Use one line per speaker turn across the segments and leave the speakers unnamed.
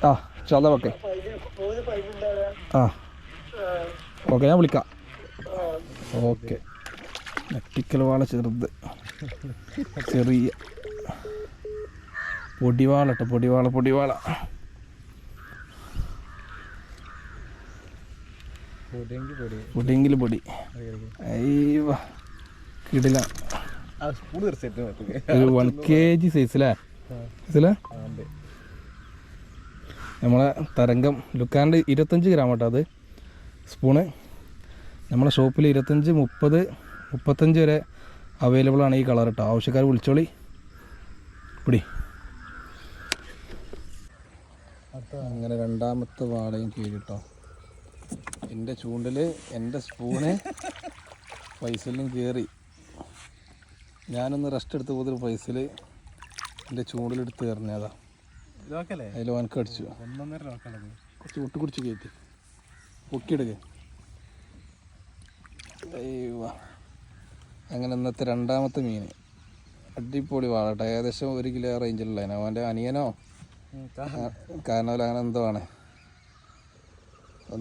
ആ ചത ഓക്കെ ആ ഓക്കെ ഞാൻ വിളിക്കാം. ഓക്കെ നട്ടിക്കൽ വാള ചെറുത് ചെറിയ പൊടിവാള കേട്ടോ പൊടിവാള പൊടിയെങ്കിൽ പൊടി അയ്യോ കിടില ഒരു 1 kg സൈസിലേ നമ്മളെ തരംഗം ലുക്കാണ്ട് 25 ഗ്രാം കേട്ടോ അത് സ്പൂണ്. നമ്മളെ ഷോപ്പിൽ 25, 30, 35 വരെ അവൈലബിൾ ആണ് ഈ കളർ കേട്ടോ. ആവശ്യക്കാർ വിളിച്ചോളി. പിടി. അങ്ങനെ രണ്ടാമത്തെ വാളയും കീഴിട്ടോ. എൻ്റെ ചൂണ്ടിൽ എൻ്റെ സ്പൂണ് പൈസയിലും കയറി. ഞാനൊന്ന് റെസ്റ്റ് എടുത്ത് പോയൊരു പൈസയിൽ എൻ്റെ ചൂണ്ടിലെടുത്ത് കയറിഞ്ഞതാ. അതിൽ വനക്ക് അടിച്ചു. കുറച്ച് കുടിച്ച് കയറ്റി പൊക്കിയെടുക്കുക. അയ്യോ അങ്ങനെ ഇന്നത്തെ രണ്ടാമത്തെ മീൻ അടിപൊളി വാളട്ടെ. ഏകദേശം 1 കിലോ റേഞ്ചിലുള്ള അവൻ്റെ അനിയനോ കാരണവല്ല അങ്ങനെ എന്തോ ആണ്.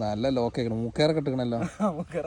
നല്ല ലോക്കായിക്കണം. മൂക്കേറൊക്കെ ഇട്ടിക്കണല്ലോ. ഓക്കെ